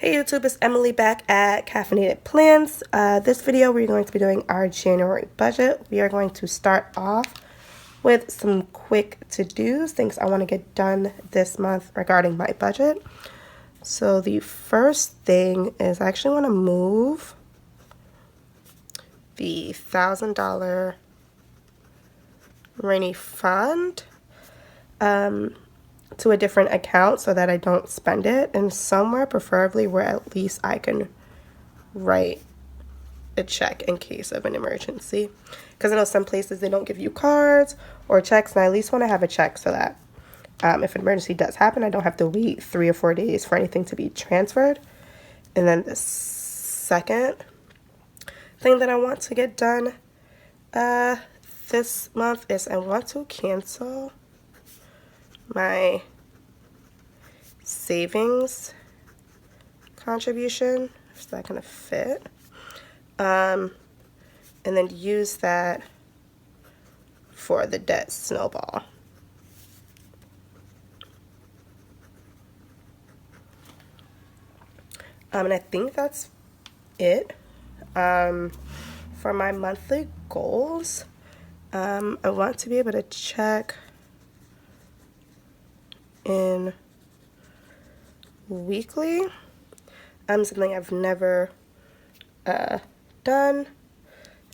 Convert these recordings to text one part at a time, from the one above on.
Hey YouTube, it's Emily back at Caffeinated Plans. This video we're going to be doing our January budget. We are going to start off with some quick to-dos, things I want to get done this month regarding my budget. So the first thing is I actually want to move the $1,000 rainy fund to a different account so that I don't spend it, and somewhere preferably where at least I can write a check in case of an emergency, because I know some places they don't give you cards or checks, and I at least want to have a check so that if an emergency does happen, I don't have to wait 3 or 4 days for anything to be transferred. And then the second thing that I want to get done this month is I want to cancel my savings contribution, if that gonna fit, and then use that for the debt snowball. And I think that's it. For my monthly goals, I want to be able to check in weekly, something I've never done.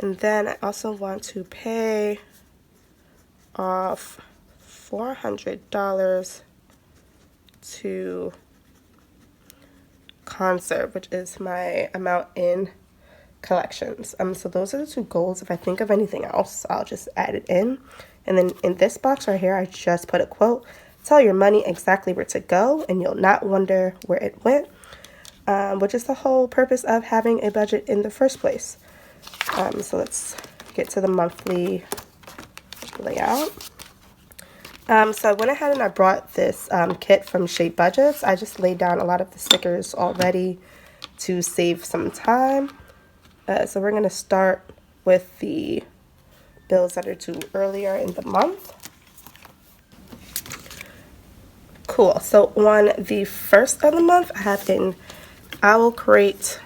And then I also want to pay off $400 to conserve, which is my amount in collections. So those are the two goals. If I think of anything else, I'll just add it in. And then in this box right here, I just put a quote. Tell your money exactly where to go and you'll not wonder where it went, which is the whole purpose of having a budget in the first place. So let's get to the monthly layout. So I went ahead and I brought this kit from Shape Budgets. I just laid down a lot of the stickers already to save some time. So we're going to start with the bills that are due earlier in the month. Cool. So on the first of the month, I have an Owl Crate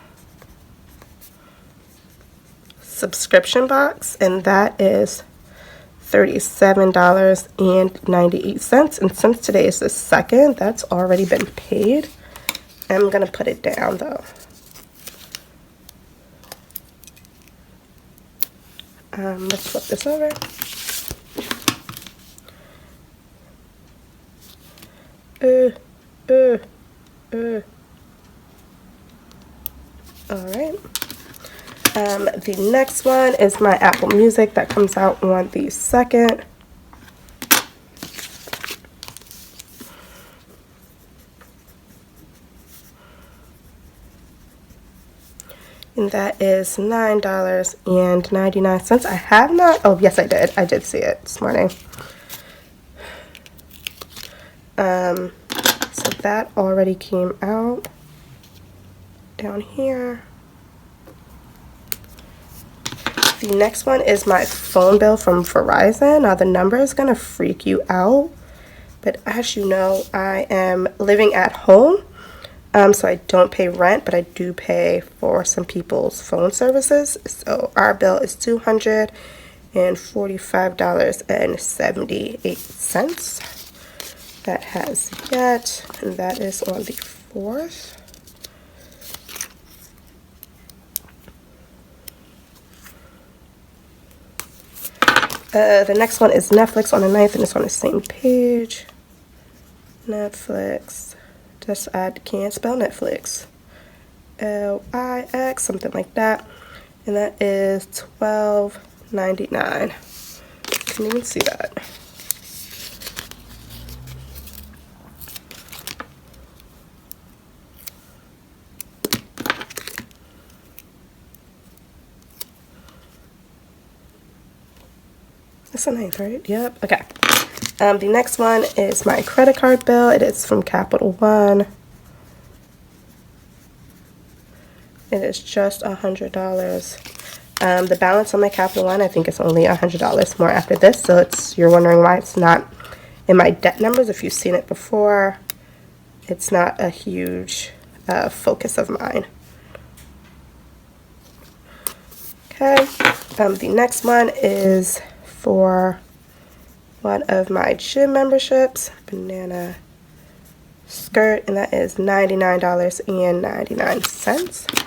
subscription box, and that is $37.98. And since today is the 2nd, that's already been paid. I'm going to put it down though. Let's flip this over. Alright. The next one is my Apple Music that comes out on the 2nd. And that is $9.99. I have not, oh yes I did see it this morning. So that already came out down here. The next one is my phone bill from Verizon. Now the number is going to freak you out, but as you know, I am living at home, so I don't pay rent, but I do pay for some people's phone services. So our bill is $245.78. That has yet, and that is on the 4th. The next one is Netflix on the 9th, and it's on the same page. Netflix. Just I can't spell Netflix. L-I-X, something like that. And that is $12.99. Can't even see that. That's the 9th, right? Yep. Okay. The next one is my credit card bill. It is from Capital One. It is just $100. The balance on my Capital One, I think it's only $100 more after this. So you're wondering why it's not in my debt numbers. If you've seen it before, it's not a huge focus of mine. Okay, the next one is for one of my gym memberships, banana skirt, and that is $99.99.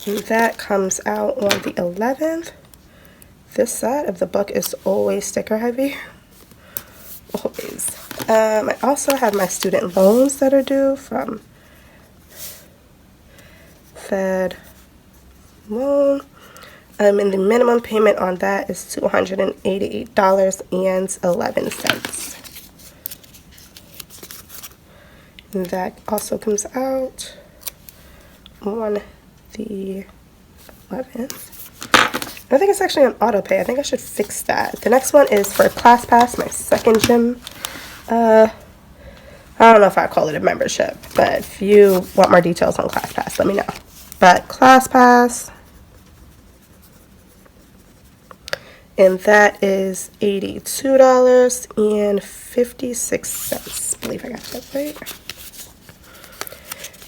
And that comes out on the 11th. This side of the book is always sticker heavy. Always. I also have my student loans that are due from Fed Loan. And the minimum payment on that is $288.11. And that also comes out on the 11th. I think it's actually on auto pay. I think I should fix that. The next one is for ClassPass, my second gym. I don't know if I call it a membership, but if you want more details on ClassPass, let me know. But ClassPass, and that is $82.56. I believe I got that right.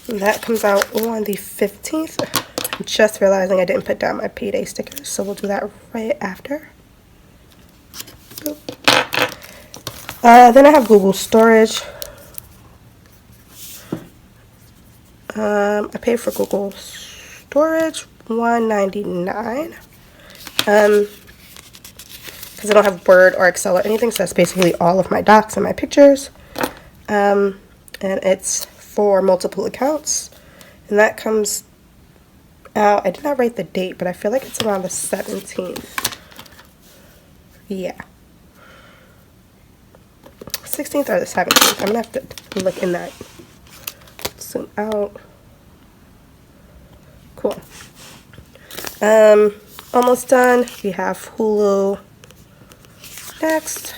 And that comes out on the 15th. I'm just realizing I didn't put down my payday stickers, so we'll do that right after. Then I have Google Storage. I paid for Google Storage $199. Because I don't have Word or Excel or anything, so that's basically all of my docs and my pictures. And it's for multiple accounts, and that comes out, I did not write the date, but I feel like it's around the 17th. Yeah. 16th or the 17th. I'm gonna have to look in that. Zoom out. Cool. Almost done. We have Hulu next.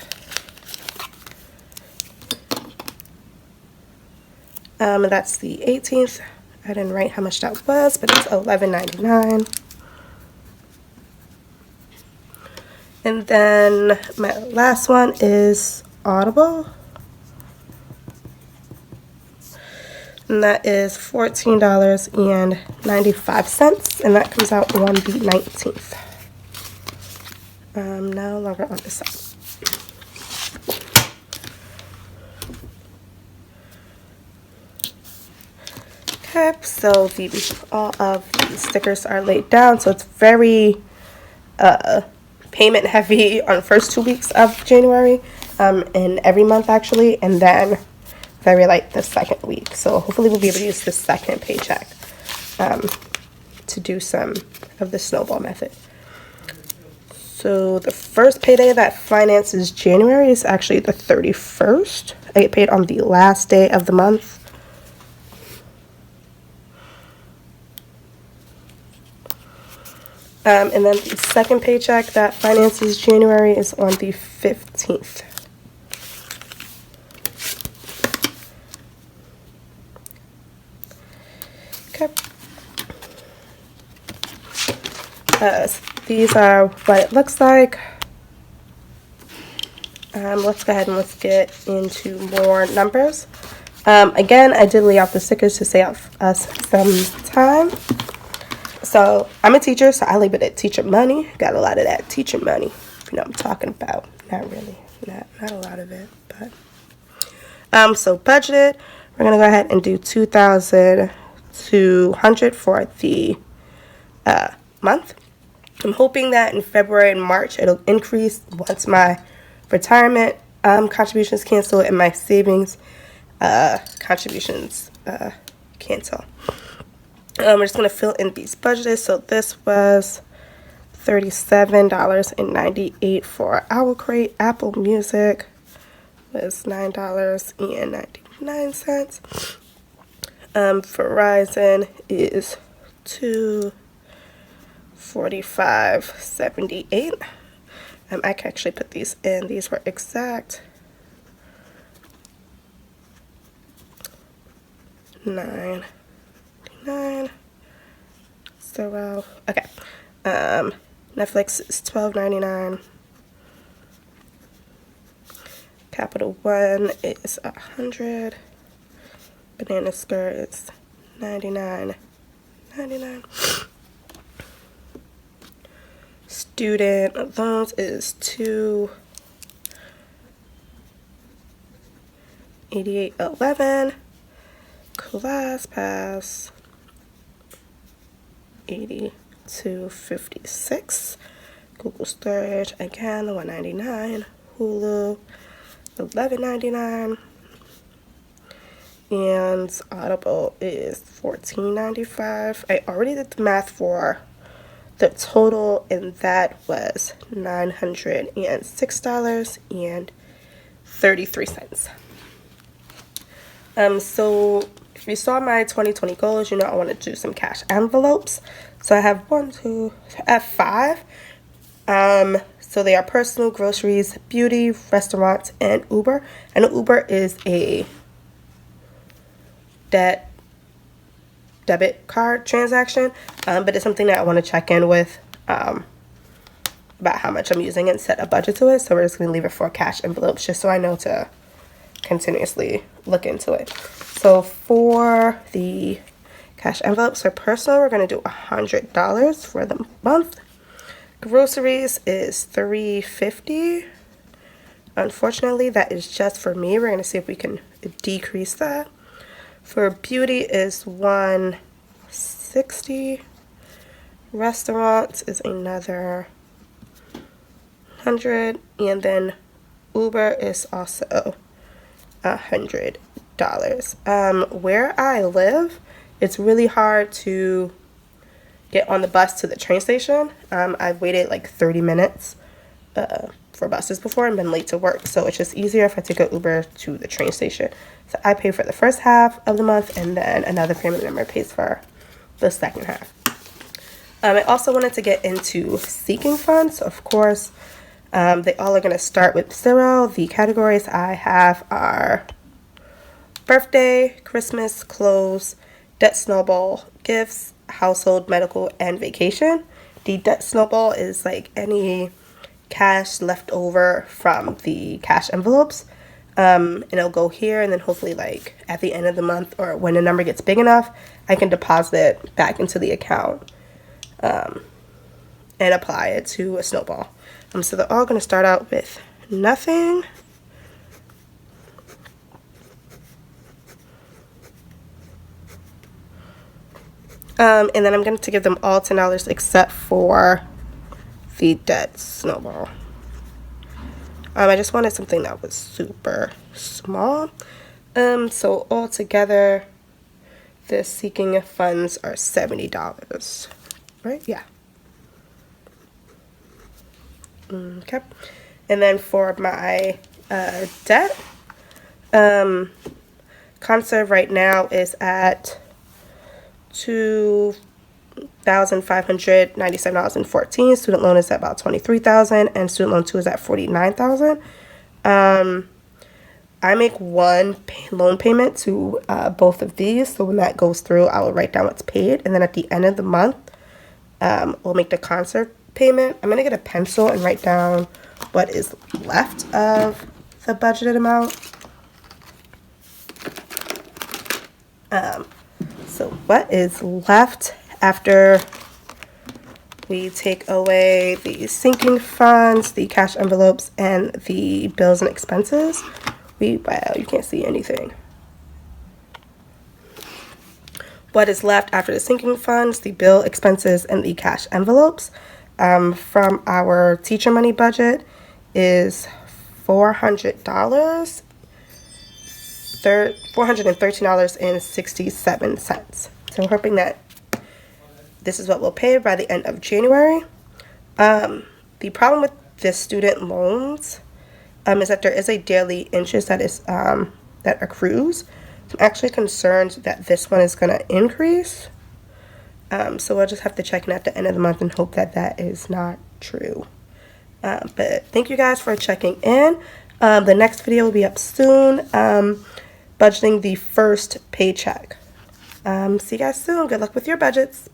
And that's the 18th. I didn't write how much that was, but it's $11.99. And then my last one is Audible. And that is $14.95. And that comes out on the 19th. No longer on this side. Okay, so all of the stickers are laid down, so it's very payment heavy on the first 2 weeks of January, and every month actually, and then very light the second week. So hopefully we'll be able to use the second paycheck to do some of the snowball method. So the first payday that finances January is actually the 31st. I get paid on the last day of the month. And then the second paycheck that finances January is on the 15th. Okay. These are what it looks like. Let's go ahead and let's get into more numbers. Again, I did lay out the stickers to save us some time. So I'm a teacher, so I labeled it teacher money. Got a lot of that teacher money, if you know what I'm talking about. Not really, not a lot of it, but so budgeted, we're gonna go ahead and do $2,200 for the month. I'm hoping that in February and March it'll increase once my retirement contributions cancel and my savings contributions cancel. We're just going to fill in these budgets. So this was $37.98 for Owl Crate. Apple Music was $9.99. Verizon is $245.78. I can actually put these in. These were exact. $9.99. So okay. Netflix is $12.99. Capital One is $100. Banana skirt is $99.99. Student loans is $288.11. Class pass $82.56. Google storage again $199. Hulu $11.99. And Audible is $14.95. I already did the math for the total, and that was $906.33. So if you saw my 2020 goals, you know I want to do some cash envelopes. So I have I have 5. So they are personal, groceries, beauty, restaurants, and Uber. And Uber is a debit card transaction, but it's something that I want to check in with about how much I'm using and set a budget to it. So we're just going to leave it for cash envelopes just so I know to continuously look into it. So for the cash envelopes for personal, we're going to do $100 for the month. Groceries is $350. Unfortunately, that is just for me. We're going to see if we can decrease that. For beauty is $160. Restaurants is another $100, and then Uber is also $100. Where I live, it's really hard to get on the bus to the train station. I've waited like 30 minutes for buses before and been late to work, so it's just easier if I take an Uber to the train station. So I pay for the first half of the month, and then another family member pays for the second half. I also wanted to get into seeking funds. Of course, they all are going to start with 0. The categories I have are birthday, Christmas, clothes, debt snowball, gifts, household, medical, and vacation. The debt snowball is like any cash left over from the cash envelopes. And it'll go here, and then hopefully like at the end of the month or when the number gets big enough, I can deposit it back into the account and apply it to a snowball. So they're all going to start out with nothing. And then I'm going to give them all $10 except for the debt snowball. I just wanted something that was super small. So altogether, the seeking funds are $70, right? Yeah. Okay. And then for my debt, conserve right now is at $2,597.14. Student loan is at about $23,000, and student loan 2 is at $49,000. I make one loan payment to both of these, so when that goes through, I will write down what's paid, and then at the end of the month, we'll make the concert payment. I'm gonna get a pencil and write down what is left of the budgeted amount. So what is left after we take away the sinking funds, the cash envelopes, and the bills and expenses? Wow, you can't see anything. What is left after the sinking funds, the bill expenses, and the cash envelopes from our teacher money budget is $400, $413.67. So we're hoping that this is what we'll pay by the end of January. The problem with the student loans is that there is a daily interest that is that accrues. So I'm actually concerned that this one is going to increase. So we'll just have to check in at the end of the month and hope that that is not true. But thank you guys for checking in. The next video will be up soon. Budgeting the first paycheck. See you guys soon. Good luck with your budgets.